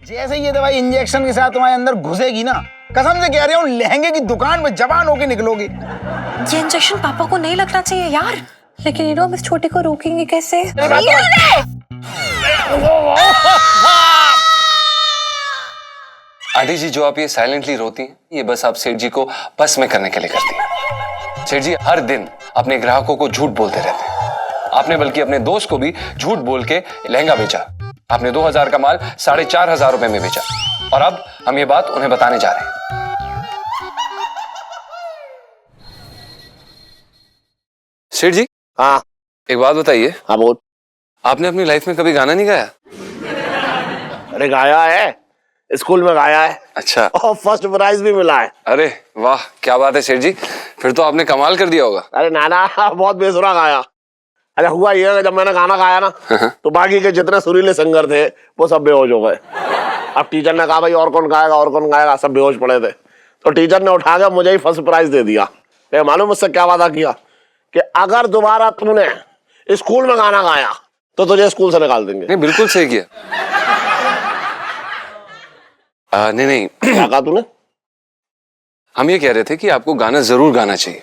जैसे ये दवाई इंजेक्शन के साथ तुम्हारे अंदर घुसेगी ना, कसम से कह रहा हूँ लहंगे की दुकान में जवान होके निकलोगे। ये इंजेक्शन पापा को नहीं लगना चाहिए यार, लेकिन हम इस छोटे को रोकेंगे कैसे? आंटी जी, जो आप ये साइलेंटली रोती हैं, ये बस आप सेठ जी को बस में करने के लिए करती हैं। सेठ जी हर दिन अपने ग्राहकों को झूठ बोलते रहते हैं। आपने बल्कि अपने दोस्त को भी झूठ बोल के लहंगा बेचा। आपने 2000 का माल 4500 रुपए में बेचा, और अब हम ये बात उन्हें बताने जा रहे हैं। सेठ जी, हाँ एक बात बताइए। हाँ बोल। आपने अपनी लाइफ में कभी गाना नहीं गाया? अरे गाया है, स्कूल में गाया है। अच्छा। और फर्स्ट प्राइज भी मिला है। अरे वाह, क्या बात है सेठ जी, फिर तो आपने कमाल कर दिया होगा। अरे नाना बहुत बेसुरा गाया। अरे हुआ ये कि जब मैंने गाना गाया ना तो बाकी के जितने सुरीले सिंगर थे वो सब बेहोश हो गए। अब टीचर ने कहा भाई और कौन गाएगा, सब बेहोश पड़े थे। तो टीचर ने उठा के मुझे ही फर्स्ट प्राइज दे दिया। तो मालूम मुझसे क्या वादा किया कि अगर दोबारा तूने स्कूल में गाना गाया तो तुझे स्कूल से निकाल देंगे। नहीं, बिल्कुल सही किया। नहीं क्या कहा तूने? हम ये कह रहे थे कि आपको गाना जरूर गाना चाहिए।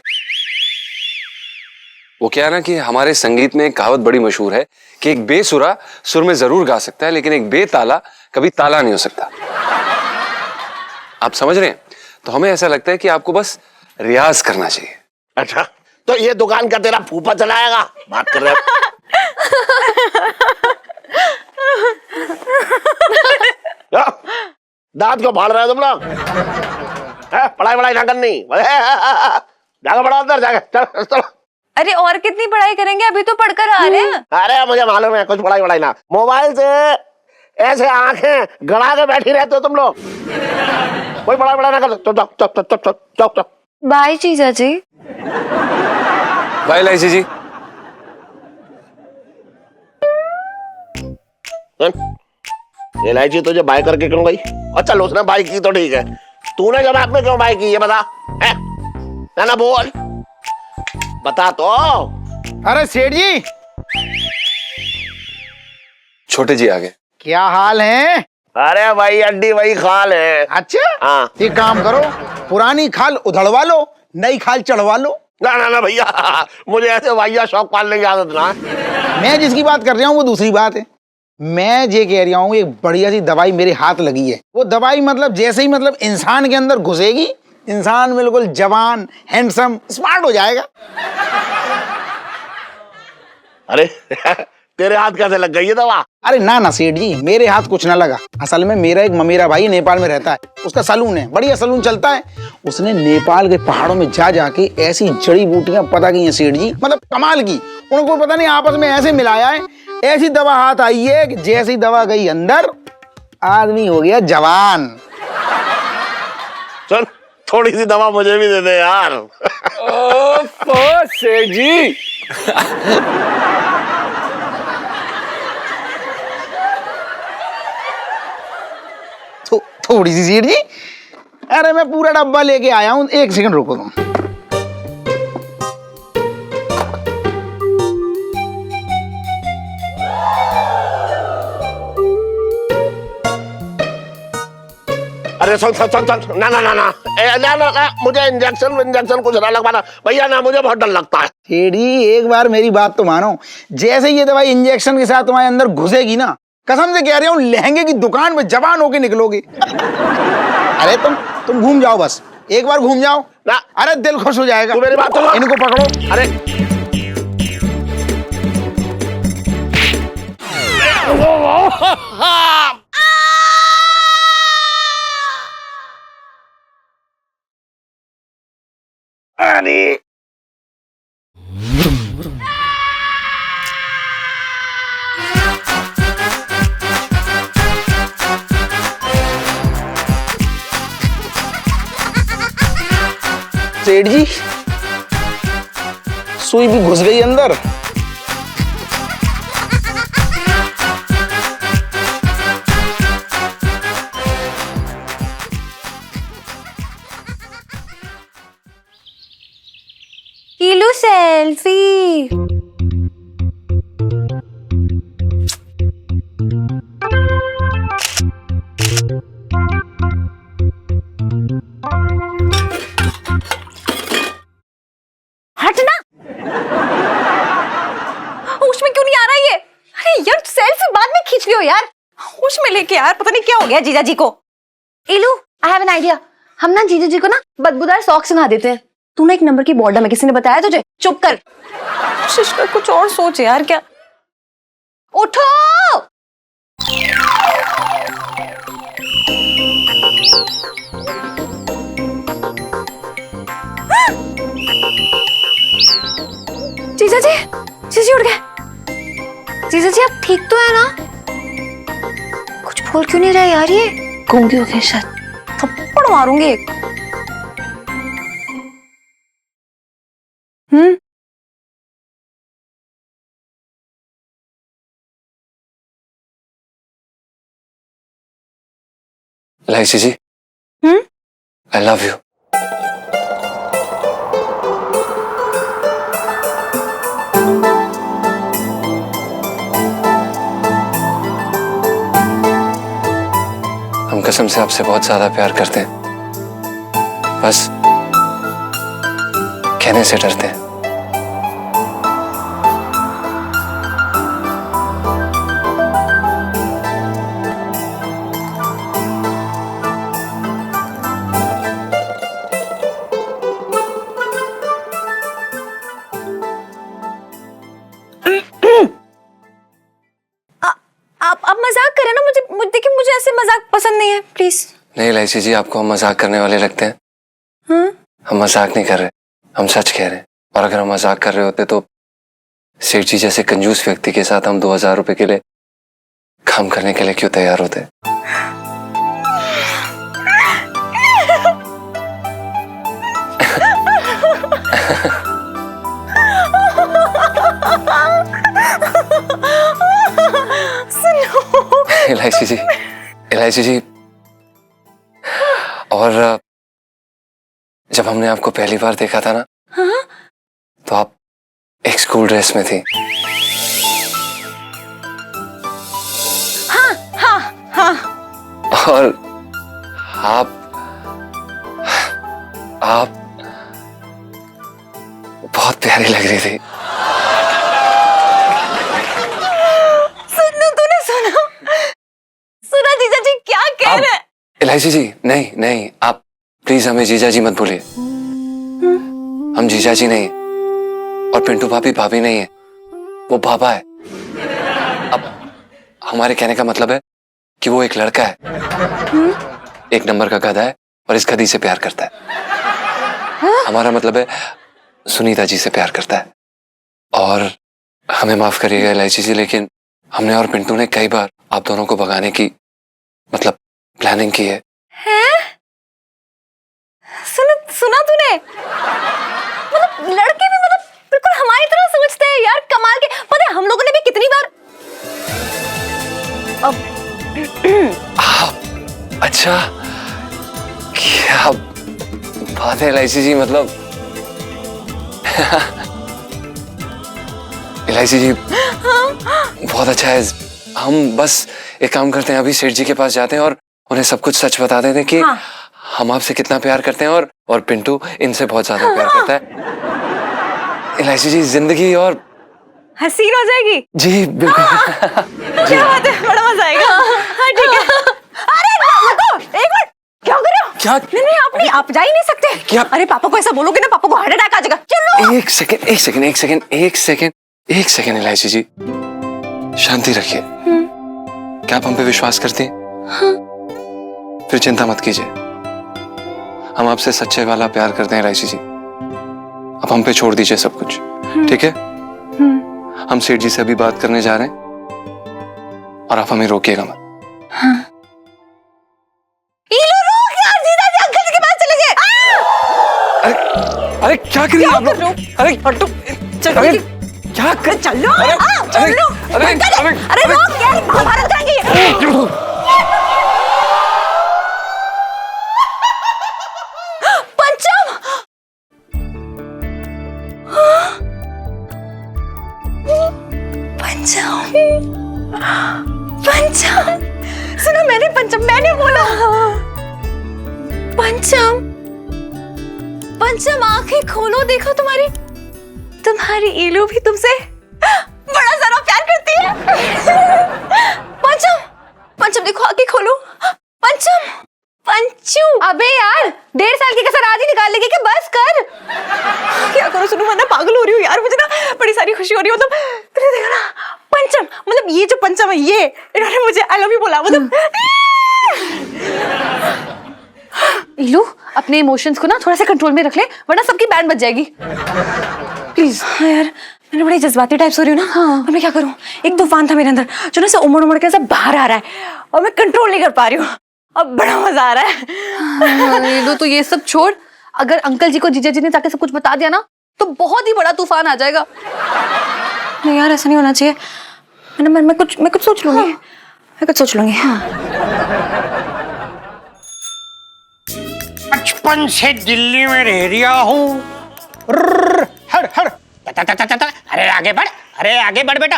वो क्या है ना कि हमारे संगीत में एक कहावत बड़ी मशहूर है कि एक बेसुरा सुर में जरूर गा सकता है, लेकिन एक बेताला कभी ताला नहीं हो सकता। आप समझ रहे हैं? तो हमें ऐसा लगता है कि आपको बस रियाज करना चाहिए। अच्छा, तो ये दुकान का तेरा फूफा चलाएगा? बात कर रहे दांत क्यों फाड़ रहे हो तुम लोग? पढ़ाई ना करनी, जाकर पढ़ा अंदर जाके। चलो। अरे और कितनी पढ़ाई करेंगे, अभी तो पढ़कर आ रहे हैं। अरे मुझे मालूम है कुछ पढ़ाई ना, मोबाइल से ऐसे आंखें गड़ा के बैठी रहते हो तुम लोग। कोई पढ़ाई ना कर। चुप। बाय जीजा जी। बाय लाइसी जी। इलायची तुझे बाय करके क्यों गई? और चल उसने बाय की तो ठीक है, तूने जब आपने क्यों बाय की ये बता है? ना बोल, बता तो। अरे सेठ जी, छोटे जी आ गए। क्या हाल है? अरे भाई अड्डी वही खाल है। अच्छा, हाँ। एक काम करो, पुरानी खाल उधड़वा लो, नई खाल चढ़वा लो। ना भैया, मुझे ऐसे भैया शौक पालने की आदत ना है। मैं जिसकी बात कर रहा हूँ वो दूसरी बात है। मैं ये कह रहा हूँ एक बढ़िया सी दवाई मेरे हाथ लगी है। वो दवाई मतलब जैसे ही मतलब इंसान के अंदर घुसेगी, इंसान बिल्कुल जवान, हैंडसम, स्मार्ट हो जाएगा। अरे तेरे हाथ कैसे लग गई ये दवा? अरे ना सेठ जी, मेरे हाथ कुछ ना लगा। असल में मेरा एक ममेरा भाई नेपाल में रहता है, उसका सलून है, बढ़िया सलून चलता है। उसने नेपाल के पहाड़ों में जाके ऐसी जड़ी बूटियां पता की हैं सेठ जी, मतलब कमाल की। उनको पता नहीं आपस में ऐसे मिलाया है, ऐसी दवा हाथ आई है कि जैसी दवा गई अंदर, आदमी हो गया जवान। चल थोड़ी सी दवा मुझे भी दे दे यार। ओह सेठ जी। थोड़ी सी सेठ जी, अरे मैं पूरा डब्बा लेके आया हूँ, एक सेकंड रुको तुम। अरे सुन ना, मुझे इंजेक्शन कुछ ना लगवाना भैया, ना मुझे बहुत डर लगता है। सेठ जी एक बार मेरी बात तो मानो, जैसे ये दवाई इंजेक्शन के साथ तुम्हारे अंदर घुसेगी ना, कसम से कह रहा हूँ लहंगे की दुकान में जवान होके निकलोगे। अरे तुम घूम जाओ, बस एक बार घूम जाओ ना। अरे दिल खुश हो जाएगा। तू मेरी बात सुनो। इनको पकड़ो। अरे अरे सेठ जी सुई भी घुस गई अंदर। कीलू सेल्फी। हटना। होश में क्यों नहीं आ रहा ये? अरे यार सेल्फी बाद में खींच लियो यार, होश में लेके यार, पता नहीं क्या हो गया जीजा जी को। इलू, आई हैव एन आइडिया। हम ना जीजा जी को ना बदबूदार सॉक्स सिखा देते हैं। तू ना एक नंबर की बॉर्डर में, किसी ने बताया तुझे? चुप कर, कोशिश कर, कुछ और सोच यार। क्या? उठो। जीजा जी, जीजा जी उठ गए। जीजा जी आप ठीक तो है ना? कुछ बोल क्यों नहीं रहे यार? ये गूंगी हो गए शायद, थप्पड़ मारूंगी एक। इलायची जी, आई लव यू। हम कसम से आपसे बहुत ज्यादा प्यार करते हैं, बस कहने से डरते हैं। आप मजाक करें ना, मुझे देखिए, मुझे ऐसे मजाक पसंद नहीं है, प्लीज। नहीं इलायची जी, आपको हम मजाक करने वाले लगते हैं। हम मजाक नहीं कर रहे, हम सच कह रहे हैं। और अगर हम मजाक कर रहे होते तो सेठ जी जैसे कंजूस व्यक्ति के साथ हम 2000 रुपए के लिए काम करने के लिए क्यों तैयार होते? इलायची जी, इलायची जी, और जब हमने आपको पहली बार देखा था ना, तो आप एक स्कूल ड्रेस में थी। हाँ। और आप बहुत प्यारी लग रही थी। तूने सुना जीजा जी क्या कह रहे हैं? इलायची जी, नहीं, आप प्लीज हमें जीजा जी मत भूलिए। हम जीजा जी नहीं, और पिंटू भाभी भाभी नहीं है, वो बाबा है। अब हमारे कहने का मतलब है कि वो एक लड़का है, एक नंबर का गधा है, और इस गधी से प्यार करता है। हमारा मतलब है सुनीता जी से प्यार करता है। और हमें माफ करिएगा इलायची जी, लेकिन हमने और पिंटू ने कई बार आप दोनों को भगाने की मतलब प्लानिंग की है। सुना तूने? मतलब लड़के भी मतलब बिल्कुल हमारी तरह सोचते हैं यार, कमाल के। पता है हम लोगों ने भी कितनी बार अच्छा, क्या बात है इलायची जी, मतलब इलायची जी बहुत अच्छा है। हम बस एक काम करते हैं, अभी सेठ जी के पास जाते हैं और उन्हें सब कुछ सच बता देते हैं कि हम आपसे कितना प्यार करते हैं, और पिंटू इनसे बहुत ज्यादा प्यार करता है। इलायची जी, जिंदगी और हसीन हो जाएगी। जी बिल्कुल। क्या बात है, बड़ा मजा आएगा। हाँ ठीक है। अरे रुको, एक मिनट, क्या कर रहे हो? क्या? नहीं, आप जा ही नहीं सकते। क्या? अरे पापा को ऐसा बोलोगे ना, पापा को हार्ट अटैक आ जाएगा। चलो। एक सेकंड इलायची जी, शांति रखिए। क्या आप हम पे विश्वास करती हैं? फिर चिंता मत कीजिए, हम आपसे सच्चे वाला प्यार करते हैं इलायची जी। अब हम पे छोड़ दीजिए सब कुछ, ठीक है? हम सेठ जी से अभी बात करने जा रहे हैं, और आप हमें रोकिएगा मत। रोक यार, जीजा जी अंकल जी के पास चले गए। अरे क्या कर रही हैं आप लोग? अरे हटो, चलो क्या कर? चलो, अरे रोक यार, भारत जाएंगे। पंचम, सुनो, मैंने आंखें खोलो, देखो तुम्हारी इलू भी तुमसे बड़ा सारा प्यार करती है। पंचम देखो, आंखें खोलो। पंचू, अबे यार 1.5 साल की कसर आज ही निकाल लेगी कि बस कर। क्या करो सुनो, मैं ना पागल हो रही हूँ यार, मुझे ना बड़ी सारी खुशी हो रही है। मतलब तूने देखा ना, पंचम मतलब ये जो पंचम है, ये इन्होंने मुझे आई लव यू बोला। मतलब इलू अपने इमोशंस को ना थोड़ा सा कंट्रोल में रख ले, वरना सबकी बैंड बज जाएगी प्लीज। हाँ यार, मैंने बड़ी जज्बाती टाइप हो रही हूँ ना। हाँ। अब मैं क्या करूँ, एक तूफान था मेरे अंदर जो ना उमड़ के सब बाहर आ रहा है और मैं कंट्रोल नहीं कर पा रही हूँ। अब बड़ा मजा आ रहा है। इलू तो ये सब छोड़, अगर अंकल जी को जीजा जी ने जाके सब कुछ बता दिया ना तो बहुत ही बड़ा तूफान आ जाएगा। नहीं यार, ऐसा नहीं होना चाहिए। मैं कुछ सोच लूंगी। मैं कुछ सोच लूंगी। हाँ। बचपन से दिल्ली में रह रहा हूँ। हर हर अरे आगे बढ़, अरे आगे बढ़ बेटा।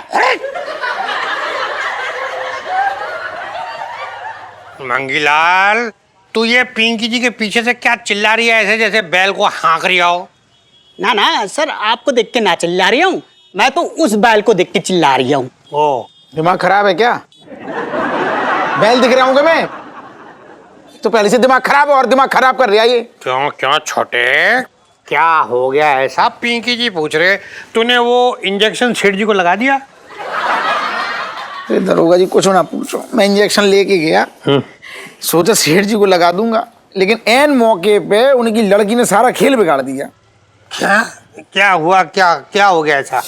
मंगीलाल, तू ये पिंकी जी के पीछे से क्या चिल्ला रही है ऐसे जैसे बैल को हाँक रही हो? ना ना सर, आपको देख के ना चिल्ला रही हूँ, मैं तो उस बैल को देख के चिल्ला रही हूँ। ओ, दिमाग खराब है क्या? बैल दिख रहा हूँ मैं? तो पहले से दिमाग खराब है और दिमाग खराब कर रहा है ये। क्यों छोटे, क्या हो गया ऐसा? पिंकी जी पूछ रहे, तूने वो इंजेक्शन सेठ जी को लगा दिया? अरे दरोगा जी कुछ ना पूछो, मैं इंजेक्शन लेके गया, सोचा सेठ जी को लगा दूंगा, लेकिन एन मौके पे उनकी लड़की ने सारा खेल बिगाड़ दिया। क्या हुआ? क्या हो गया ऐसा?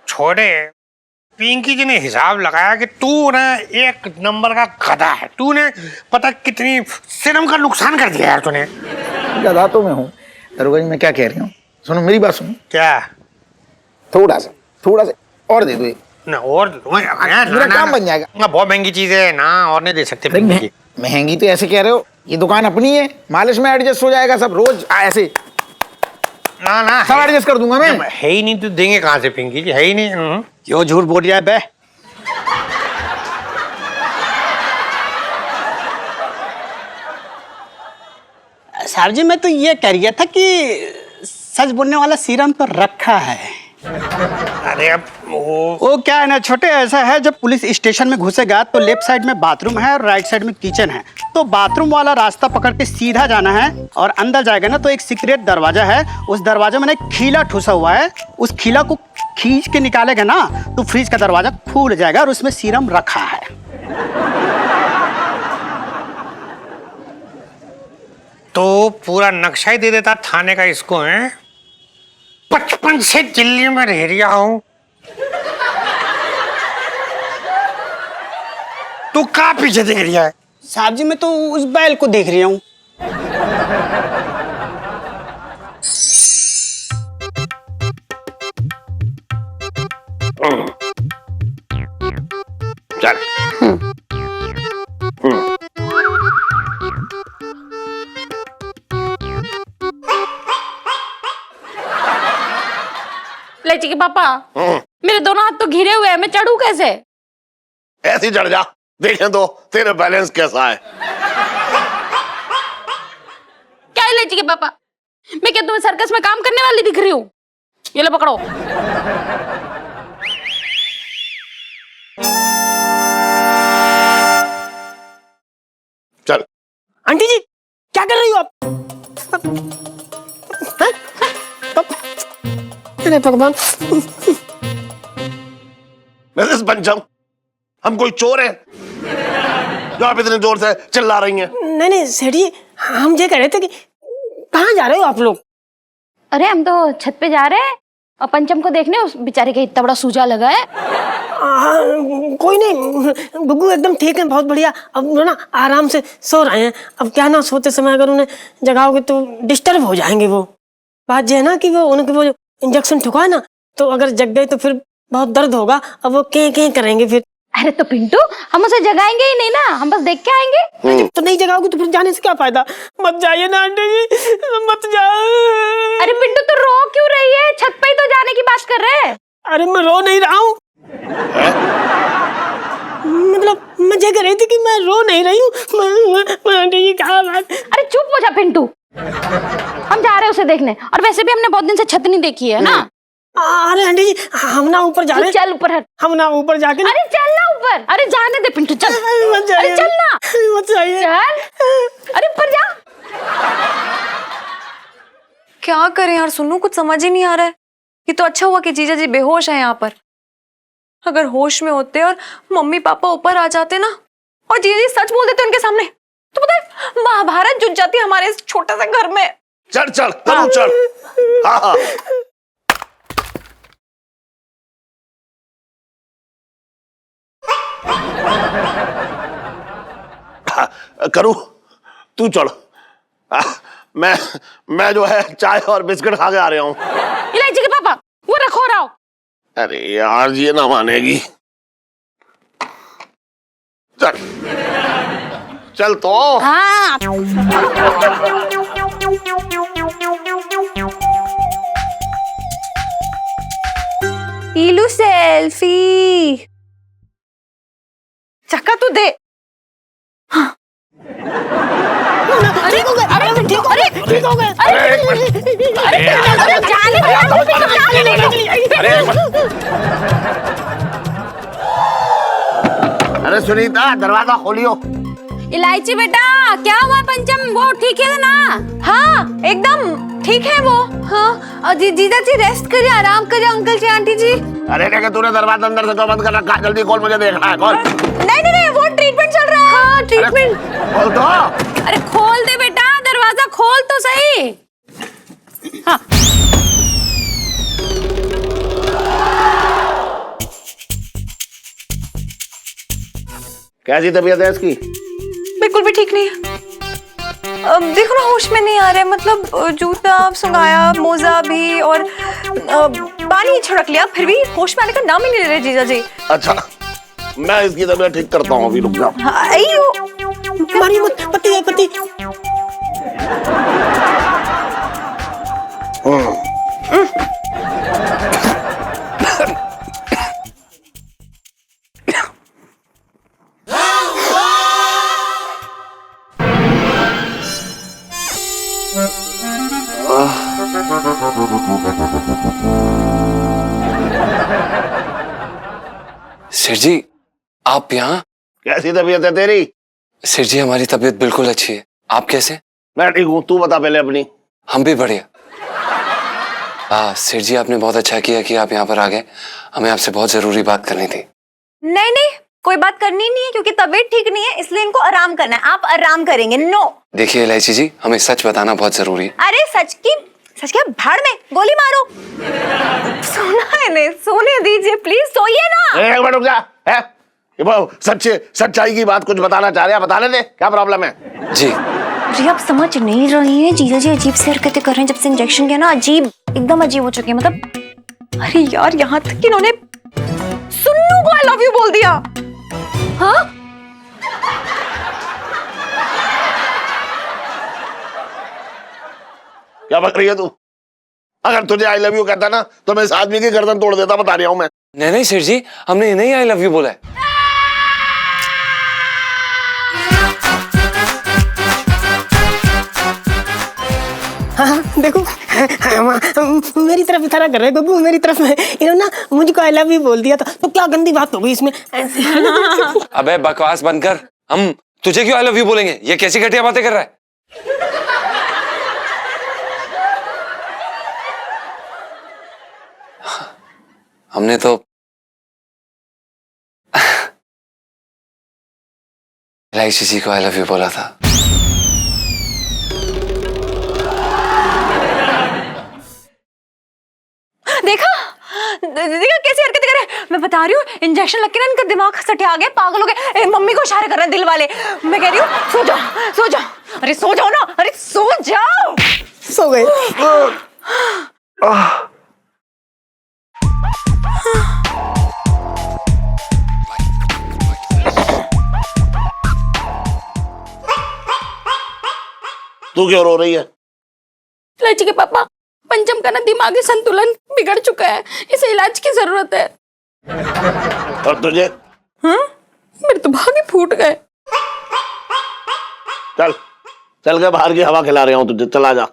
छोड़े, पिंकी जी ने हिसाब लगाया कि तू ना एक नंबर का गधा है। तूने पता कितनी सिनम का नुकसान कर दिया यार तूने। गधा तो मैं हूँ दरोगा जी, मैं क्या कह रही हूँ, सुनो मेरी बात सुनो। क्या? थोड़ा सा और दे दो एक। ना और मेरा काम बन जाएगा। ना बहुत महंगी चीज है ना, और नहीं दे सकते। महंगी तो ऐसे कह रहे हो, ये दुकान अपनी है, मालिश में एडजस्ट हो जाएगा सब, रोज ऐसे ना सब एडजस्ट कर दूंगा मैं। है ही नहीं तो देंगे कहाँ से पिंकी जी? है ही नहीं। क्यों झूठ बोल रहा है बे? सर जी, मैं तो ये कह रहा था कि सच बोलने वाला सीरम तो रखा है। अरे अब वो क्या है ना छोटे, ऐसा है जब पुलिस स्टेशन में घुसेगा तो लेफ्ट साइड में बाथरूम है और राइट साइड में किचन है, तो बाथरूम वाला रास्ता पकड़ के सीधा जाना है और अंदर जाएगा ना तो एक सीक्रेट दरवाजा है, उस दरवाजे में एक खीला ठुसा हुआ है, उस खीला को खींच के निकालेगा ना तो फ्रिज का दरवाजा खुल जाएगा और उसमें सीरम रखा है। तो पूरा नक्शा ही दे देता थाने का इसको है। बचपन से दिल्ली में रह रहा हूँ, तू कहाँ पीछे देख रहा है? साहब जी, मैं तो उस बैल को देख रही हूँ। चल। लची के पापा, मेरे दोनों हाथ तो घिरे हुए हैं, मैं चढ़ूं कैसे? ऐसे ही चढ़ जा, देखें तो तेरा बैलेंस कैसा है। क्या है लची के पापा, मैं क्या तुम्हें सर्कस में काम करने वाली दिख रही हूँ? ये लो पकड़ो। चल। आंटी जी, क्या कर रही हो आप? अरे भगवान। मिसेस पंचम, हम कोई चोर हैं जो आप इतने जोर से चिल्ला रही हैं? नहीं सेठ जी, हम ये कह रहे थे कि कहाँ जा रहे हो आप लोग? अरे हम तो छत पे जा रहे हैं और पंचम को देखने, उस बेचारे का इतना बड़ा सूजा लगा है। कोई नहीं, गुग्गू एकदम ठीक है, बहुत बढ़िया। अब ना आराम से सो रहे हैं। अब क्या ना, सोते समय अगर उन्हें जगाओगे तो डिस्टर्ब हो जाएंगे। वो बात ये है ना कि वो उनके वो इंजेक्शन ठुका ना, तो अगर जग गए तो फिर बहुत दर्द होगा, अब वो कहीं करेंगे फिर। अरे तो पिंटू, हम उसे जगाएंगे ही नहीं ना, हम बस देख के आएंगे। जब तो नहीं जगाओगे तो फिर जाने से क्या फायदा? मत जाइए ना आंटी जी, मत जाओ। अरे पिंटू, तो रो क्यों रही है? छत पे ही तो जाने की बात कर रहे हैं। अरे मैं रो नहीं रहा हूँ, मतलब मैं ये कह रही थी कि मैं रो नहीं रही हूँ। आंटी जी क्या बात। अरे चुप हो जा पिंटू, हम जा रहे हैं उसे देखने, और वैसे भी हमने बहुत दिन से छत नहीं देखी है ना। अरे आंटी जी हम ना ऊपर जा रहे हैं। चल ऊपर हट। हम ना ऊपर जाके। अरे चल ना ऊपर। अरे जाने दे पिंटू, चल। मत जाइए। अरे चल ना, मत जाइए। चल। अरे ऊपर जा। क्या करें यार सुनू, कुछ समझ ही नहीं आ रहा है। ये तो अच्छा हुआ कि जीजा जी बेहोश है यहाँ पर। अगर होश में होते और मम्मी पापा ऊपर आ जाते ना, और जीजा जी सच बोल देते उनके सामने, तो पता है महाभारत जुट जाती हमारे इस छोटे से घर में। चल चल तनु चल। हाँ हाँ करूँ, तू चल। मैं जो है चाय और बिस्किट खा के आ रहा हूँ। इलायची के पापा वो रखो रहा हो। अरे यार ये ना मानेगी। चल चल तो। हाँ। इलू सेल्फी। चक्का तू दे। अरे ठीक हो गए। अरे ठीक हो गए। ठीक हो गए। अरे जाने अरे सुनीता दरवाजा खोलियो। इलायची बेटा क्या हुआ पंचम, वो ठीक है ना? हाँ एकदम ठीक है वो। हाँ और जीजा जी रेस्ट करिए, आराम करिए अंकल जी आंटी जी। अरे क्या तूने दरवाजा अंदर से क्यों बंद कर रखा? जल्दी खोल, मुझे देखना है। खोल। नहीं वो ट्रीटमेंट चल रहा है। हाँ ट्रीटमेंट। खोल तो। अरे खोल दे बेटा, दरवाजा खोल तो सही। हाँ। कैसी तबीयत है इसकी? बिल्कुल भी ठीक नहीं है। अब देखो ना होश में नहीं आ रहा है, मतलब जूता सुंघाया, मोजा भी, और पानी छिड़क लिया, फिर भी होश में आने का नाम ही नहीं ले रहे जीजा जी। अच्छा मैं इसकी तबीयत ठीक करता हूँ, अभी रुक जाओ। हाँ, अयो। मारी मत, पति है पति। सेठ जी आप यहाँ? कैसी तबीयत है तेरी? सेठ जी हमारी तबीयत बिल्कुल अच्छी है, आप कैसे? मैं ठीक हूँ, तू बता पहले अपनी। हम भी बढ़िया। सेठ जी आपने बहुत अच्छा किया कि आप यहाँ पर आ गए, हमें आपसे बहुत जरूरी बात करनी थी। नहीं कोई बात करनी नहीं है, क्योंकि तबीयत ठीक नहीं है इसलिए इनको आराम करना है। आप आराम करेंगे। नो देखिए इलायची जी, हमें सच बताना बहुत जरूरी है। अरे सच क्या भाड़ में गोली मारो। सोना है नहीं, सोने दीजिए प्लीज, सोइए ना। एक मिनट रुक जा। है ये वो सच्चाई की बात कुछ बताना चाह रहे हैं, बता ले, क्या प्रॉब्लम है? जी जी आप समझ नहीं रही हैं, जीजा जी अजीब सी हरकतें कर रहे हैं। जब से इंजेक्शन किया ना, अजीब एकदम अजीब हो चुके हैं। मतलब अरे यार यहाँ तक कि इन्होंने सुन्नू को आई लव यू बोल दिया। हाँ क्या बक रही है तू? अगर तुझे आई लव यू कहता ना तो मैं इस आदमी की गर्दन तोड़ देता, बता रहा हूं मैं। नहीं सेठ जी, हमने नहीं आई लव यू बोला है। हाँ देखो, मेरी तरफ इशारा कर रहे हैं बब्बू, मेरी तरफ में। इन्होंने ना मुझको आई लव यू बोल दिया था, तो क्या गंदी बात हो गई इसमें? अबे बकवास बंद कर, हम तुझे क्यों आई लव यू बोलेंगे? ये कैसी घटिया बातें कर रहा है? हमने तो इलायची जी को आई लव यू बोला था। देखा कैसी हरकतें कर रहे हैं। मैं बता रही हूँ इंजेक्शन लग के ना इनका दिमाग सटे आ गया, पागल हो गए। मम्मी को इशारे कर रहे हैं दिल वाले। मैं कह रही हूँ सो जाओ। अरे सो जाओ ना, अरे सो जाओ। सो गए। तू क्यों रो रही है? इलायची के पापा, पंचम का ना दिमागी संतुलन बिगड़ चुका है, इसे इलाज की जरूरत है। और तुझे? मेरे तो भागे फूट गए। चल चल के बाहर की हवा खिला रहा हूँ तुझे, चल आजा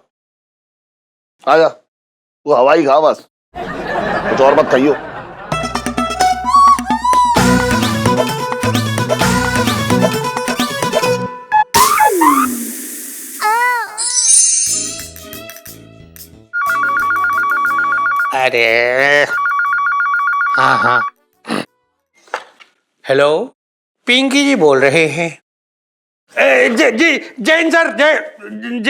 आजा, तू हवा ही खा बस, कुछ और मत खाइयो। अरे हाँ हाँ, हेलो, पिंकी जी बोल रहे हैं? जी जैन सर,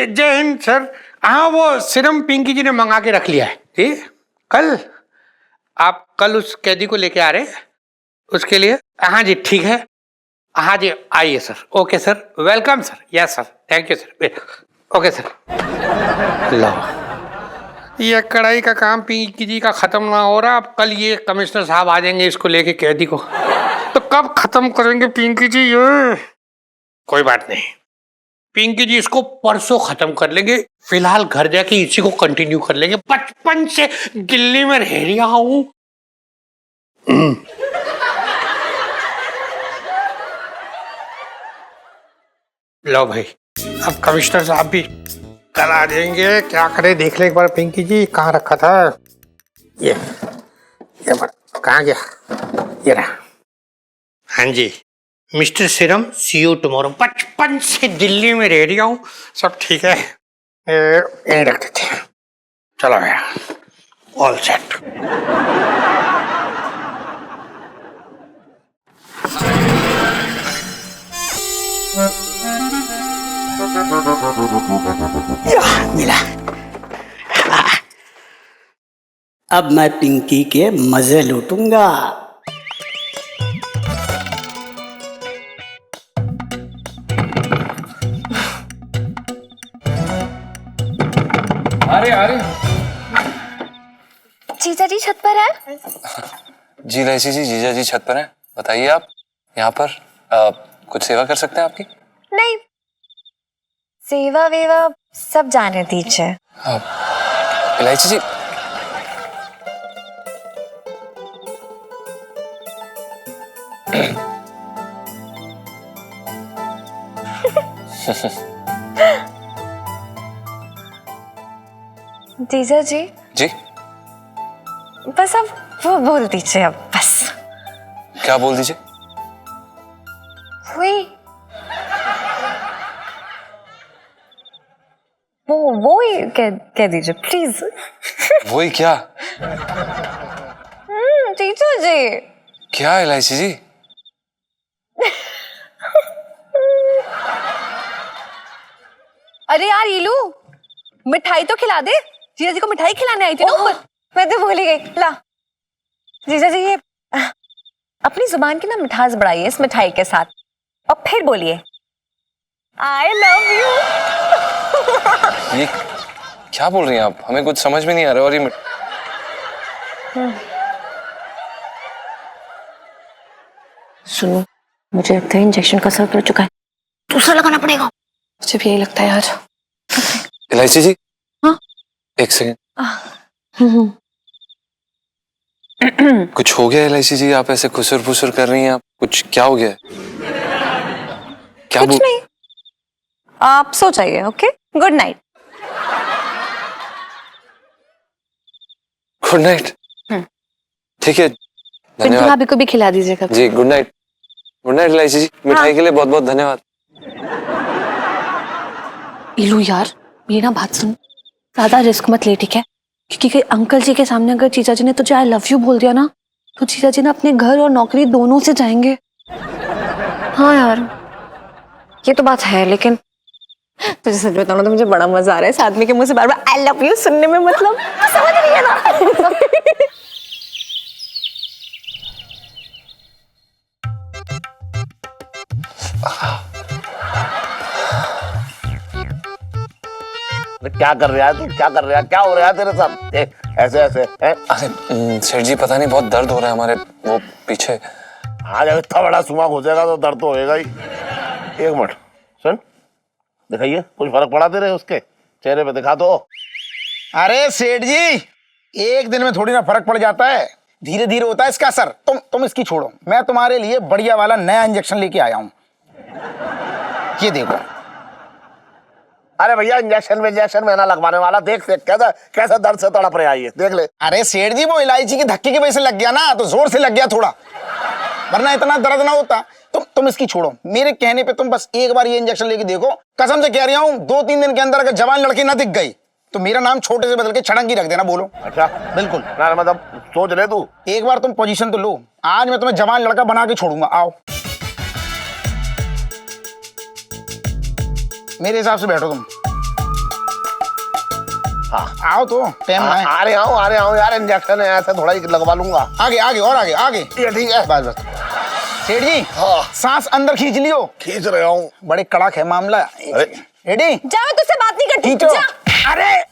जैन सर। हाँ, वो सिरम पिंकी जी ने मंगा के रख लिया है। ठीक, कल आप कल उस कैदी को लेके आ रहे हैं उसके लिए? हाँ जी ठीक है, हाँ जी आइए sir. Okay sir, welcome sir. Yes sir, thank you sir. Okay sir. लो, ये कढ़ाई का काम पिंकी जी का खत्म ना हो रहा, अब कल ये कमिश्नर साहब आ जाएंगे इसको लेके कैदी को, तो कब खत्म करेंगे पिंकी जी ये? कोई बात नहीं, पिंकी जी इसको परसों खत्म कर लेंगे। फिलहाल घर जाके इसी को कंटिन्यू कर लेंगे। बचपन से दिल्ली में रह रहा हूं। लो भाई, अब कमिश्नर साहब भी कल आ जाएंगे। क्या करे, देख ले एक बार पिंकी जी कहाँ रखा था। ये कहाँ गया? ये रहा। हाँ जी, मिस्टर सिरम, सी यू टुमारो। बचपन से दिल्ली में रह रहा हूँ, सब ठीक है। यहीं रख देते हैं। चलो भैया, ऑल सेट। मिला। अब मैं पिंकी के मजे लूटूंगा। अरे जीजा जी छत पर है? जी रईसी जी, जीजा जी छत पर हैं। बताइए, आप यहाँ पर कुछ सेवा कर सकते हैं आपकी? नहीं, सेवा वेवा सब जाने दीजिए। इलायची जी, जीजा जी जी बस अब वो बोल दीजिए, अब बस क्या बोल दीजिए? हुई वो ही कह दीजिए प्लीज। वही क्या? जीजा जी। क्या इलायची जी? अरे यार इलू, मिठाई तो खिला दे। जीजा जी को मिठाई खिलाने आई थी ना ऊपर, मैं तो भूल ही गई। ला जीजा जी, ये अपनी जुबान की ना मिठास बढ़ाइए इस मिठाई के साथ, और फिर बोलिए आई लव यू। ये क्या बोल रही हैं आप? हमें कुछ समझ में नहीं आ रहा। और ये सुनो, मुझे लगता है इंजेक्शन का असर कर चुका है, दूसरा लगाना पड़ेगा। मुझे भी यही लगता है यार। इलायची जी, हाँ? एक सेकंड। कुछ हो गया इलायची जी? आप ऐसे खुसर फुसर कर रही हैं, आप कुछ क्या हो गया? क्या कुछ नहीं, आप सो जाइए। Okay, good night. Good night. ठीक है, धन्यवाद। भाभी को भी खिला दीजिएगा जी, गुड नाइट। गुड नाइट इलायची जी, मिठाई के लिए बहुत बहुत धन्यवाद। इलू यार, मेरी ना बात सुन, ज्यादा रिस्क मत ले, ठीक है? क्योंकि अंकल जी के सामने अगर जीजा जी ने तुझे आई लव यू बोल दिया ना, तो जीजा जी ना अपने घर और नौकरी दोनों से जाएंगे। हाँ यार, ये तो बात है, लेकिन तुझे सच बताऊं ना तो मुझे बड़ा मजा आ रहा है इस आदमी के मुंह से बार बार आई लव यू सुनने में। मतलब समझ नहीं है ना। क्या कर रहा है तू? क्या कर रहा है? क्या हो रहा है तेरे साथ? ऐसे ऐसे है? अरे सेठ जी, पता नहीं, बहुत दर्द हो रहा है हमारे वो पीछे। हाँ, जब इतना बड़ा सुमा घुसेगा तो दर्द तो होएगा ही। एक मिनट सुन, दिखाइए, कुछ फर्क पड़ा तेरे उसके चेहरे पे? दिखा दो। अरे सेठ जी, एक दिन में थोड़ी ना फर्क पड़ जाता है। धीरे धीरे होता है इसका असर। तुम इसकी छोड़ो, मैं तुम्हारे लिए बढ़िया वाला नया इंजेक्शन लेके आया हूं, ये देखो। अरे भैया इंजेक्शन में ना लगवाने वाला, देख देख कैसा दर्द से तड़प रहा है ये, देख ले। अरे सेठ जी, वो इलायची के धक्के की वजह से लग गया ना, तो जोर से लग गया थोड़ा, वरना इतना दर्द ना होता। तुम इसकी छोड़ो, मेरे कहने पे तुम बस एक बार ये इंजेक्शन लेके देखो। कसम से कह रहा हूं, 2-3 दिन के अंदर अगर जवान लड़की ना दिख गई तो मेरा नाम छोटे से बदल के छड़ंगी रख देना। बोलो। अच्छा बिल्कुल। ना मतलब सोच ले तू। एक बार तुम पोजीशन तो लो, आज मैं तुम्हें जवान लड़का बना के छोड़ूंगा। आओ मेरे हिसाब से बैठो तुम। हाँ आओ तो टाइम ना है। आ रहे आओ यार, इंजेक्शन है ऐसा थोड़ा ही लगवा लूंगा। आगे आगे और आगे आगे, ये ठीक है। बस बस। सेठ जी, हाँ। सांस अंदर खींच लियो। खींच रहा हूँ। बड़े कड़क है मामला। अरे। रेडी? जा, मैं तुझसे बात नहीं करती। खींचो। जा। अरे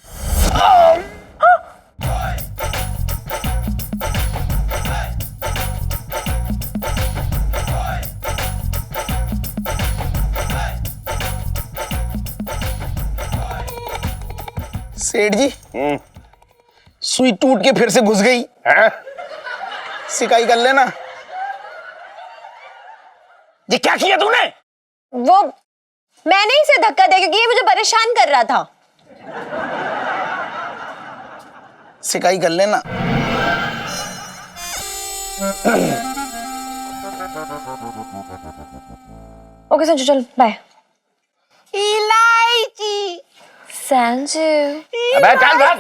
सेठ जी, सुई टूट के फिर से घुस गई हैं? सिकाई कर लेना। ये क्या किया तूने? वो मैंने इसे धक्का दिया क्योंकि ये मुझे परेशान कर रहा था। सिकाई कर लेना। ओके संजू, चल बाय। इलायची। संजू, अबे चल चल।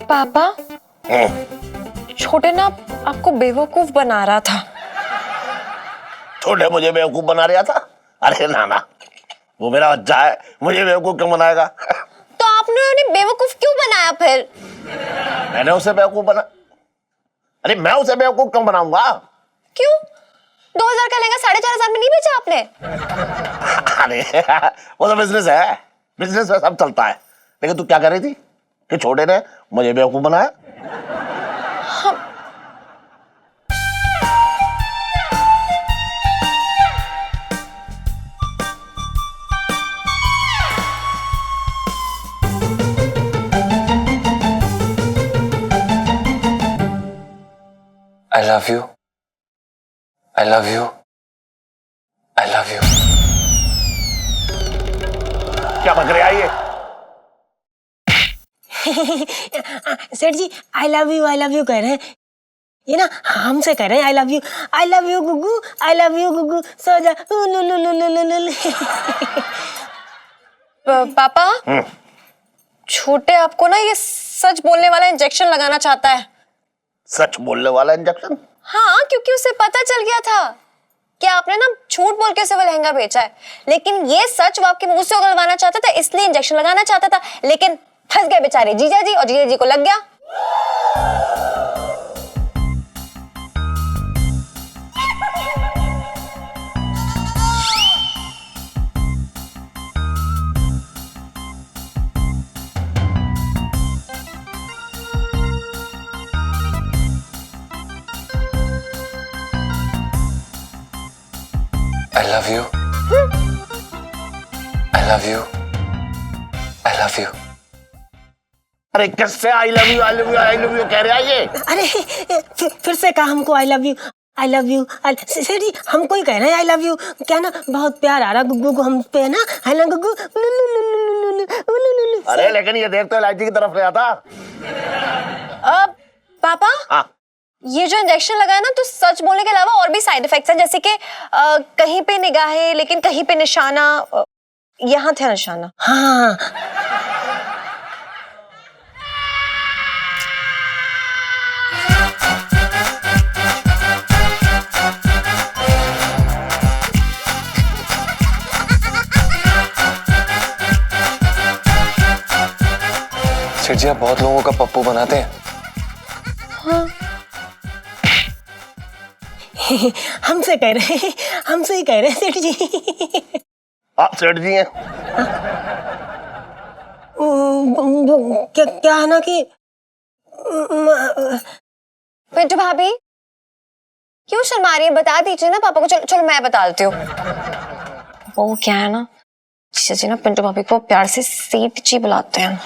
पापा, छोटे ना आपको बेवकूफ बना रहा था। छोटे मुझे बेवकूफ बना रहा था? अरे ना, वो मेरा बच्चा है, मुझे बेवकूफ क्यों बनाएगा? तो आपने उन्हें बेवकूफ क्यों बनाया फिर? मैंने उसे बेवकूफ बना? अरे मैं उसे बेवकूफ क्यों बनाऊंगा? क्यों? 2000 का लहंगा 4500 में नहीं बेचा आपने? अरे वो तो बिजनेस है, बिजनेस में सब चलता है। लेकिन तू क्या कर रही थी कि छोटे ने मुझे बेवकूफ बनाया? I love you. I love you. I love you. क्या बक रहा है ये? सेठ जी आई लव यू कह रहे हैं, ये ना हमसे कह रहे हैं आई लव यू गुग्गू सो जा। पापा, छोटे आपको ना ये सच बोलने वाला इंजेक्शन लगाना चाहता है। सच बोलने वाला इंजेक्शन? हाँ, क्योंकि उसे पता चल गया था कि आपने ना झूठ बोल के उसे वो लहंगा बेचा है, लेकिन ये सच वो आपके मुंह से उगलवाना चाहता था, इसलिए इंजेक्शन लगाना चाहता था, लेकिन फंस गए बेचारे जीजा जी, और जीजा जी को लग गया। I love you. I love you. I love you. अरे किससे आई लव यू कह रहा है ये? अरे फिर से कहा हमको आई लव यू। सेठ जी हमको ही कह रहे हैं आई लव यू। क्या ना बहुत प्यार आ रहा गुग्गू को हम पे ना, है ना गुग्गू? अरे लेकिन ये देख तो इलायची की तरफ रहा था। पापा, हाँ। ये जो इंजेक्शन लगा है ना, तो सच बोलने के अलावा और भी साइड इफेक्ट्स हैं, जैसे कि कहीं पे निगाहें, लेकिन कहीं पे निशाना, यहाँ था निशाना। हाँ सेठ जी, आप बहुत लोगों का पप्पू बनाते हैं। हमसे ही कह रहे हैं सेठ जी। आप सेठ जी हैं? क्या है ना कि पिंटू भाभी क्यों शर्मा रही है, बता दीजिए ना पापा को। चलो चलो मैं बता देती हूँ। वो क्या है ना, जीजा जी ना पिंटू भाभी को प्यार से सेठ जी बुलाते हैं।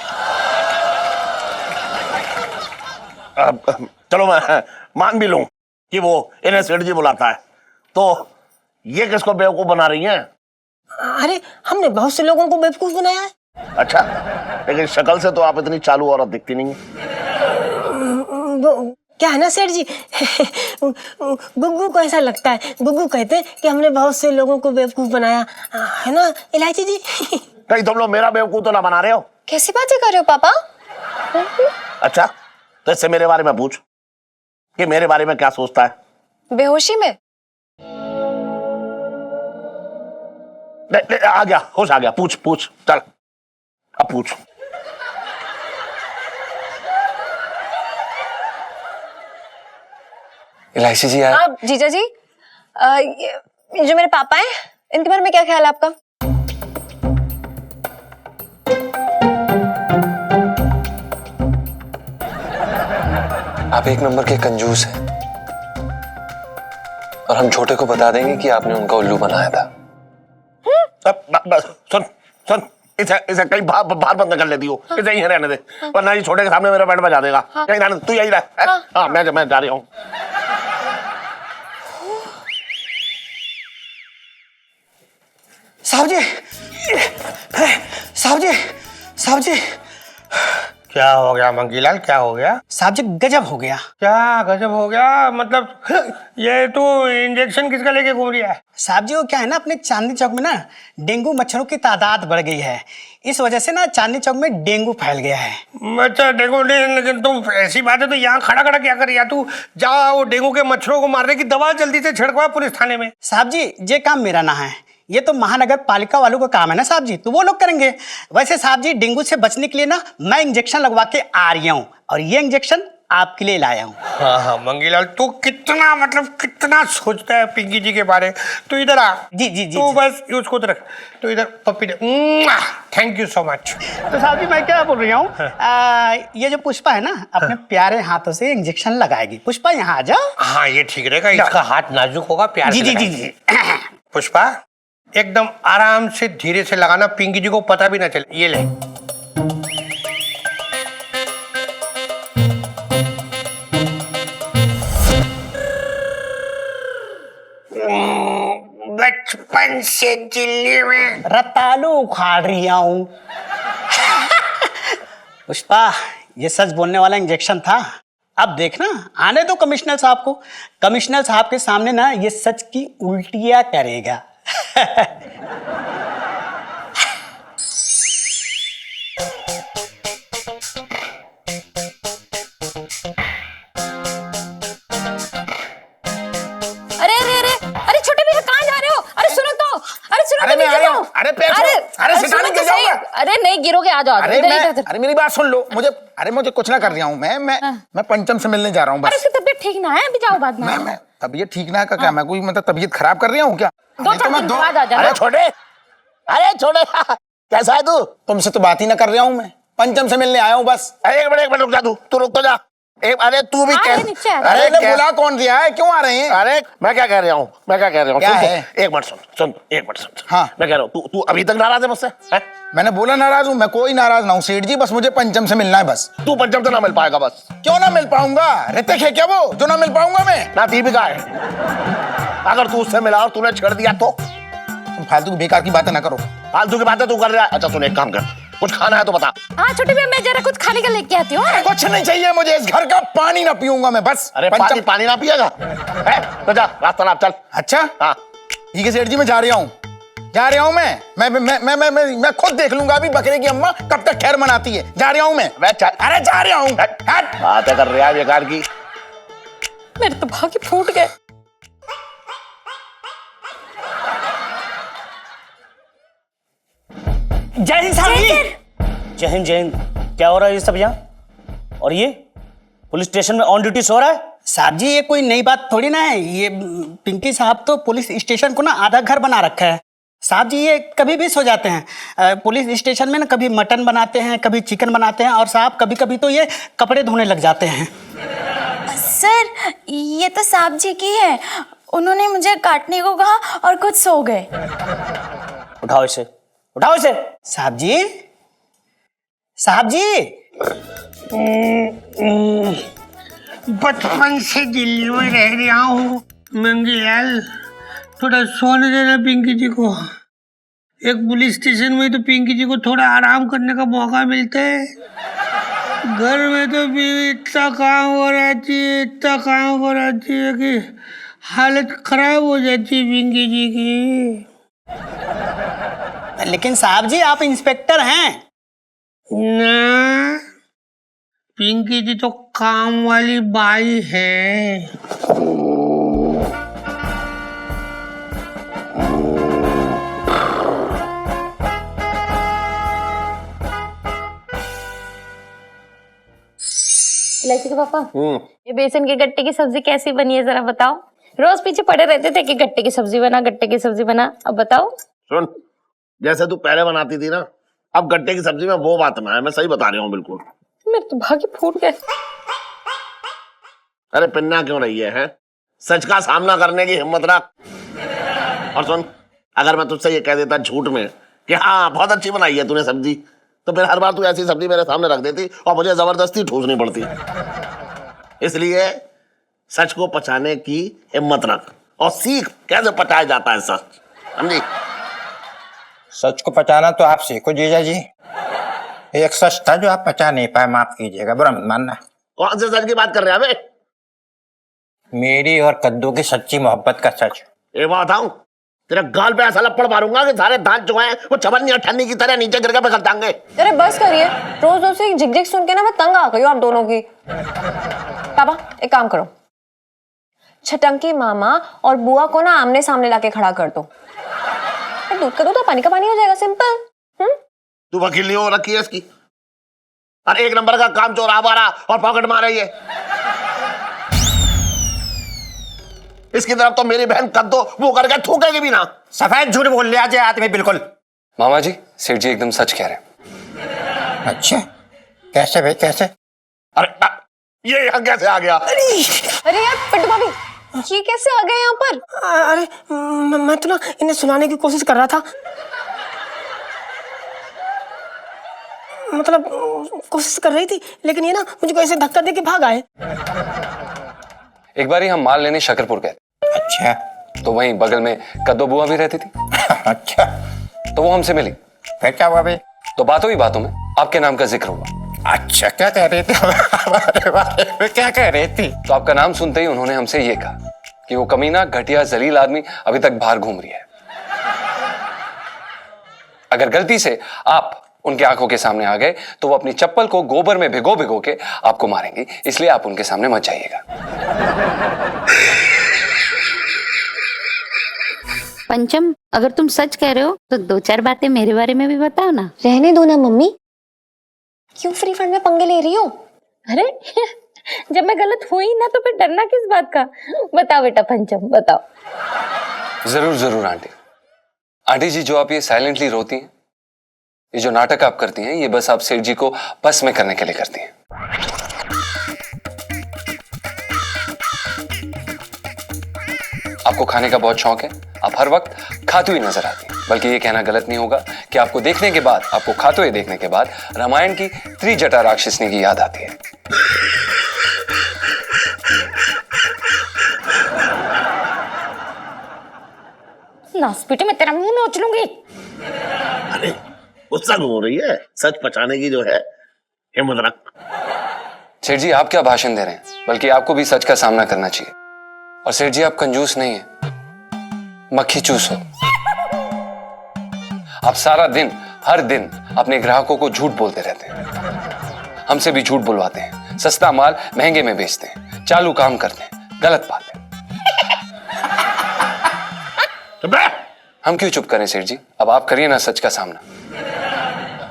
चलो मैं मान भी लूं कि वो इन्हें सेठ जी बुलाता है, तो ये किसको बेवकूफ बना रही हैं? अरे हमने बहुत से लोगों को बेवकूफ बनाया है। अच्छा, लेकिन शक्ल से तो आप इतनी चालू औरत दिखती नहीं है। वो क्या है ना सेठ जी, गुग्गू को ऐसा लगता है, गुग्गू कहते हैं कि हमने बहुत से लोगों को बेवकूफ बनाया है ना इलायची जी। कहीं तुम लोग मेरा बेवकूफ तो ना बना रहे हो? कैसी बातें कर रहे हो पापा? अच्छा, तो इससे मेरे बारे में पूछ कि मेरे बारे में क्या सोचता है। बेहोशी में? आ गया, होश आ गया। पूछ पूछ, चल अब पूछ। इलायची जी आए। आप जीजा जी, ये जो मेरे पापा हैं इनके बारे में क्या ख्याल है आपका? आप एक नंबर के कंजूस हैं और हम छोटे को बता देंगे कि आपने उनका उल्लू बनाया था। बस सुन सुन, इसे कहीं बाहर बंद कर लेती हो, इसे यहीं रहने दे, वरना ये छोटे के सामने मेरा बैंड बजा देगा। यहीं रहने, तू यहीं रह। हाँ, मैं जा रही हूँ। साहब जी, साहब जी, साहब जी। क्या हो गया मंगीलाल, क्या हो गया? साहब जी गजब हो गया। क्या गजब हो गया मतलब? ये तो इंजेक्शन किसका लेके घूम रही है? साहब जी वो क्या है ना, अपने चांदनी चौक में ना डेंगू मच्छरों की तादाद बढ़ गई है, इस वजह से ना चांदनी चौक में डेंगू फैल गया है। अच्छा डेंगू, लेकिन तुम ऐसी बात है तो यहाँ खड़ा खड़ा क्या कर रही है? तू जा वो डेंगू के मच्छरों को मारने की दवा जल्दी से छिड़कवा पुलिस थाने में। साहब जी ये काम मेरा ना है, ये तो महानगर पालिका वालों का काम है ना साहब जी, तो वो लोग करेंगे। वैसे साहब जी डेंगू से बचने के लिए ना मैं इंजेक्शन लगवा के आ रही हूँ, और ये इंजेक्शन आपके लिए लाया हूँ। हाँ हाँ मंगीलाल, तू कितना मतलब कितना सोचता है पिंकी जी के बारे। तू इधर आ। जी जी जी तू जी। बस उसको तो रख, तू इधर पप्पी दे। Thank you so much. तो साहब जी मैं क्या बोल रही हूँ, ये जो पुष्पा है ना अपने प्यारे हाथों से इंजेक्शन लगाएगी। पुष्पा यहाँ आ जाओ। हाँ ये ठीक रहेगा, इसका हाथ नाजुक होगा, प्यार जी से जी जी लगाएंगे। जी। पुष्पा एकदम आराम से धीरे से लगाना, पिंकी जी को पता भी ना चले। ये ले। बचपन से दिल्ली में रतालू उखाड़ रही हूँ। पुष्पा ये सच बोलने वाला इंजेक्शन था, अब देखना आने दो कमिश्नर साहब को, कमिश्नर साहब के सामने ना ये सच की उल्टियां करेगा। अरे अरे अरे अरे छोटे भैया कहाँ जा रहे हो? अरे सुनो तो, अरे सुनो अरे तो, मैं नीचे आ रहा जाओ। हूँ। अरे पैर छोड़ो। अरे सुनो सिटाने तो गिर सही। जाऊंगा। अरे नहीं गिरोगे, आ जाओ। अरे इधर, मैं, इधर। अरे मेरी बात सुन लो, मुझे कुछ ना कर रहा हूँ मैं पंचम से मिलने जा रहा हूँ अरे बस। उसकी तबीयत ठीक ना है, अभी जाओ बाद में। मैं तबीयत ठीक ना है का क्या, मैं कोई मतलब तबीयत खराब कर रहा हूँ क्या? दो नहीं तो चार मैं दिन दो, बाद आ जाना। अरे छोटे, अरे छोटे, कैसा है तू? तुमसे तो बात ही ना कर रहा हूँ, मैं पंचम से मिलने आया हूँ बस। एक मिनट रुक जा, तू रुक तो जा। अरे तू भी आ रहे नीचे आ रहे। अरे क्या- बुला कौन दिया है, क्यों आ रहे हैं? अरे मैं क्या कह रहा हूँ, क्या सुन तो, है? एक मिनट सुन, एक मिनट सुन। हाँ। मैं कह रहा हूँ तू अभी तक नाराज है मुझसे? हैं? मैंने बोला नाराज हूँ, मैं कोई नाराज ना हूँ सेठ जी, बस मुझे पंचम से मिलना है बस। तू पंचम से ना मिल पाएगा बस। क्यों ना मिल पाऊंगा? ऋतिक है क्या वो जो ना मिल पाऊंगा मैं? ना दीपिका है। अगर तू उससे मिला और तूने छेड़ दिया तो? तुम फालतू की बेकार की बातें ना करो। फालतू की बातें तू कर रहा है। अच्छा सुन, एक काम कर, कुछ खाना है तो बता। हाँ छोटे भैया मैं जरा कुछ खाने का लेके आती हूँ। कुछ नहीं चाहिए मुझे, इस घर का पानी ना पीऊंगा मैं बस। अरे पानी ना पिएगा? तो जा रास्ता नाप चल। अच्छा हाँ ठीक है सेठ जी, मैं जा रहा हूँ मैं खुद देख लूंगा अभी बकरे की अम्मा कब तक खैर मनाती है। जा रहा हूँ मैं। अरे जा रहा हूँ। बातें कर रहा है बेकार की। मेरे तो भाग्य फूट गए। जय हिंद साहब जी। जय हिंद जय हिंद। क्या हो रहा है ये सब यहाँ? और ये पुलिस स्टेशन में ऑन ड्यूटी सो रहा है? साहब जी ये कोई नई बात थोड़ी ना है, ये पिंकी साहब तो पुलिस स्टेशन को ना आधा घर बना रखा है। साहब जी ये कभी भी सो जाते हैं। पुलिस स्टेशन में ना कभी मटन बनाते हैं, कभी चिकन बनाते हैं, और साहब कभी कभी तो ये कपड़े धोने लग जाते हैं। सर ये तो सांप जी की है, उन्होंने मुझे काटने को कहा और खुद सो गए। उठाओ इसे, उठाओ इसे। साहब जी, साहब जी, बचपन से दिल्ली में रह रहा हूँ मंगीलाल, थोड़ा सोने देना पिंकी जी को। एक पुलिस स्टेशन में तो पिंकी जी को थोड़ा आराम करने का मौका मिलता है, घर में तो बीवी इतना काम हो रहती है, इतना काम हो रहती है कि हालत खराब हो जाती है पिंकी जी की। लेकिन साहब जी आप इंस्पेक्टर हैं। ना, पिंकी जी तो काम वाली बाई है। इलायची के पापा, ये बेसन के गट्टे की सब्जी कैसी बनी है जरा बताओ। रोज पीछे पड़े रहते थे कि गट्टे की सब्जी बना, गट्टे की सब्जी बना, अब बताओ। सुन, जैसे तू पहले बनाती थी ना, अब गट्टे की सब्जी में वो बात ना है, मैं सही बता रहा हूँ बिल्कुल। मेरे तो भाग्य फूट गए। अरे पिन्ना क्यों रही है, हैं? सच का सामना करने की हिम्मत रख। और सुन, अगर मैं तुझसे ये कह देता झूठ में कि हाँ बहुत अच्छी बनाई है तूने सब्जी, तो फिर हर बार तू ऐसी सब्जी मेरे सामने रख देती और मुझे जबरदस्ती ठूसनी पड़ती। इसलिए सच को पचाने की हिम्मत रख और सीख कैसे पचाया जाता है सच, समझी? सच को पचाना तो आप सीखो जीजा जी। एक सच था जो आप पचा नहीं पाए, माफ कीजिएगा, बुरा मत मानना। कौन से सच की बात कर रहे हैं अबे? मेरी और कद्दू की सच्ची मोहब्बत का सच। एक बात बताऊं, तेरे गाल पे ऐसा लपड़ मारूंगा कि सारे दांत जो हैं वो चबन्नी और ठन्नी की तरह नीचे गिर के बिखर जाएंगे। अरे बस करिए, रोज रोज से झिक झिक सुन के ना मैं तंग आ गई हूँ आप दोनों की। पापा एक काम करो, छटंकी मामा और बुआ को ना आमने सामने लाके खड़ा कर दो। दूध का दूध और पानी का पानी हो जाएगा, सिंपल। तू वकील नहीं हो रखी है इसकी। अरे एक नंबर का काम चोर आवारा और पॉकेट मार रही है। इसकी तरफ तो मेरी बहन कद्दू वो करके थूकेगी भी ना। सफेद झूठ बोल लिया जे आदमी बिल्कुल। मामा जी, सेठ जी एकदम सच कह रहे हैं। अच्छा, कैसे भाई कैसे? अरे ये यहाँ कैसे आ गया? अरे यार पिंटू भाभी, ये कैसे आ गए यहाँ पर? अरे मैं तो ना इन्हें सुनाने की कोशिश कर रहा था, मतलब कोशिश कर रही थी, लेकिन ये ना मुझको ऐसे धक्का दे के भाग आए। एक बार ही हम माल लेने शकरपुर गए, अच्छा तो वहीं बगल में कद्दू बुआ भी रहती थी। अच्छा, तो वो हमसे मिली, फिर क्या हुआ भाई? तो बातों ही बातों में आपके नाम का जिक्र हुआ। अच्छा, क्या कह रही थी हमारे बारे में? क्या कह रही थी? तो आपका नाम सुनते ही उन्होंने हमसे ये कहा कि वो कमीना घटिया जलील आदमी अभी तक बाहर घूम रही है। अगर गलती से आप उनके आंखों के सामने आ गए तो वो अपनी चप्पल को गोबर में भिगो भिगो के आपको मारेंगी, इसलिए आप उनके सामने मत जाइएगा। पंचम, अगर तुम सच कह रहे हो तो दो चार बातें मेरे बारे में भी बताओ ना। रहने दो ना मम्मी, क्यों फ्री फंड में पंगे ले रही हो? अरे जब मैं गलत हुई ना तो फिर डरना किस बात का? बताओ बेटा पंचम, बताओ। जरूर जरूर आंटी। आंटी जी, जो आप ये साइलेंटली रोती हैं, ये जो नाटक आप करती हैं, ये बस आप सेठ जी को बस में करने के लिए करती हैं। आपको खाने का बहुत शौक है, आप हर वक्त खाती हुई नजर आती हैं। बल्कि ये कहना गलत नहीं होगा कि आपको देखने के बाद, आपको खाते हुए देखने के बाद रामायण की त्रिजटा राक्षसनी की याद आती है। नासपीटे में तेरा मुंह नोच लूंगी। अरे गुस्सा क्यों हो रही है? सच पचाने की जो है हिम्मत रख। सेठ जी, आप क्या भाषण दे रहे हैं, बल्कि आपको भी सच का सामना करना चाहिए। और सेठ जी, आप कंजूस नहीं है, मक्खी चूस हो। आप सारा दिन, हर दिन अपने ग्राहकों को झूठ बोलते रहते हैं, हमसे भी झूठ बुलवाते हैं, सस्ता माल महंगे में बेचते हैं, चालू काम करते हैं। गलत बात है। हम क्यों चुप करें सेठ जी? अब आप करिए ना सच का सामना।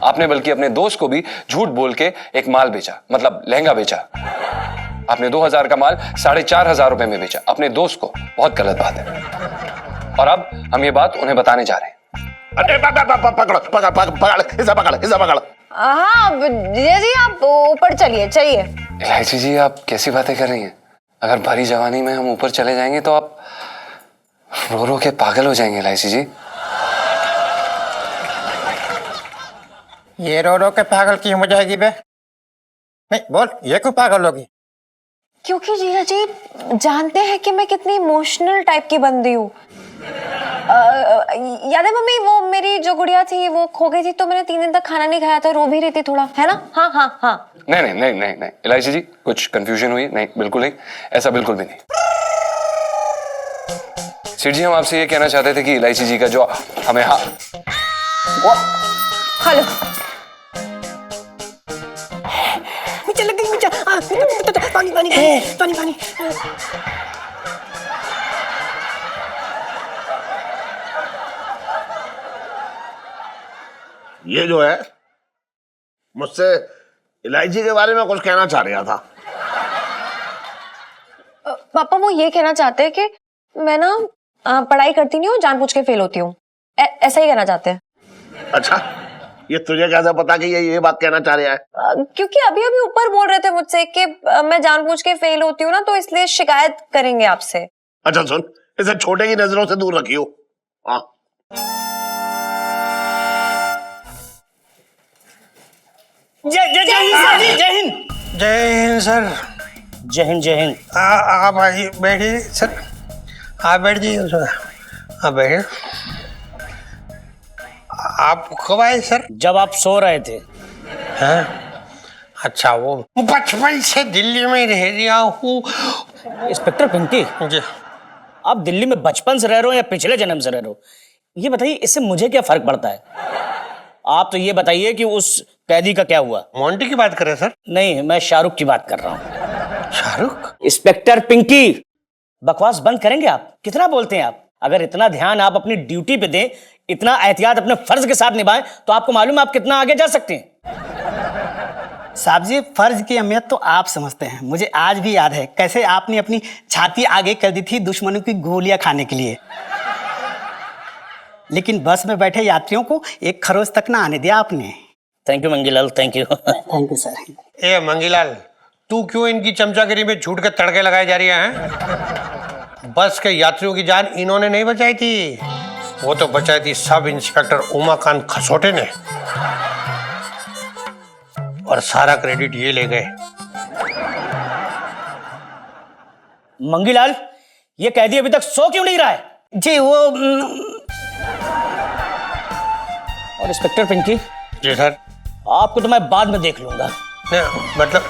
आपने बल्कि अपने दोस्त को भी झूठ बोल के एक माल बेचा, मतलब लहंगा बेचा। आपने 2000 का माल 4500 रुपए में बेचा अपने दोस्त को। बहुत गलत बात है। और अब हम ये बात उन्हें बताने जा रहे हैं। अरे पकड़ पकड़ पकड़ इसे पकड़ इसे पकड़। हाँ जीजा जी आप ऊपर चलिए चलिए। इलायची जी आप कैसी बातें कर रही हैं? अगर भरी जवानी में हम ऊपर चले जाएंगे तो आप रो रो के पागल हो जाएंगे इलायची जी। ये रो रो के पागल क्यों हो जाएगी बे? नहीं बोल, ये क्यों पागल होगी? क्योंकि जीजा जी जानते हैं कि मैं कितनी इमोशनल टाइप की बंदी हूँ। याद है मम्मी वो मेरी जो गुड़िया थी वो खो गई थी तो मैंने 3 दिन तक खाना नहीं खाया था, रो भी रही थी थोड़ा, है ना? हाँ हाँ हाँ। नहीं नहीं नहीं नहीं नहीं इलायची जी कुछ कंफ्यूजन हुई? नहीं बिल्कुल नहीं, ऐसा बिल्कुल भी नहीं। सेठ जी हम आपसे ये कहना चाहते थे कि इलायची जी का जो हमें हेलो मुझे लग गई मुझे पानी पानी पानी पानी। ये जो है मुझसे इलायची के बारे में कुछ कहना चाह रहा था। पापा वो ये कहना चाहते हैं कि मैं ना पढ़ाई करती नहीं हूँ, जानबूझ के फेल होती हूँ, ऐसा ही कहना चाहते हैं। अच्छा ये तुझे कैसे पता कि ये बात कहना चाह रहा है? क्योंकि अभी अभी ऊपर बोल रहे थे मुझसे कि मैं जानबूझ के फेल होती हूँ ना तो इसलिए शिकायत करेंगे आपसे। अच्छा सुन, इसे छोटे की नजरों से दूर रखियो। हाँ जय हिंद सर जी, जय हिंद। जय हिंद सर। जय हिंद जय हिंद। आप आइए बैठिए सर, आप बैठ जाइए सर, आप बैठिए। आप कब आए सर? जब आप सो रहे थे। हैं? अच्छा वो बचपन से दिल्ली में रह रहा हूँ। इंस्पेक्टर पिंकी जी आप दिल्ली में बचपन से रह रहे हो या पिछले जन्म से रह रहे हो, ये बताइए, इससे मुझे क्या फर्क पड़ता है? आप तो ये बताइए कि उस कैदी का क्या हुआ? मोंटी की बात करें सर? नहीं, मैं शाहरुख की बात कर रहा हूँ। शाहरुख? इंस्पेक्टर पिंकी बकवास बंद करेंगे आप? कितना बोलते हैं आप? अगर इतना ध्यान आप अपनी ड्यूटी पे दें, इतना एहतियात अपने फर्ज के साथ निभाएं, तो आपको मालूम है आप कितना आगे जा सकते हैं। साहब जी फर्ज की अहमियत तो आप समझते हैं, मुझे आज भी याद है कैसे आपने अपनी छाती आगे कर दी थी दुश्मनों की गोलियां खाने के लिए, लेकिन बस में बैठे यात्रियों को एक खरोच तक ना आने दिया आपने। Thank you Mangilal, thank you. Thank you sir. ए मंगीलाल, तू क्यों इनकी चमचागिरी में झूठ के तड़के लगाए जा रही हैं? बस के यात्रियों की जान इन्होंने नहीं बचाई थी, वो तो बचाई थी सब इंस्पेक्टर उमाकांत खसोटे ने, और सारा क्रेडिट ये ले गए। मंगीलाल, ये कैदी अभी तक सो क्यों नहीं रहा है? जी वो और इंस्पेक्टर पिंकी, जी सर। आपको तो मैं बाद में देख लूंगा। मतलब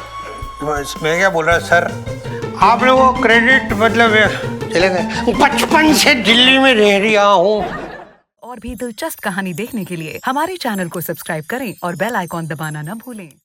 मैं क्या बोल रहा सर, आपने वो क्रेडिट मतलब चले गए। बचपन से दिल्ली में रह रहा हूँ। और भी दिलचस्प कहानी देखने के लिए हमारे चैनल को सब्सक्राइब करें और बेल आइकॉन दबाना न भूलें।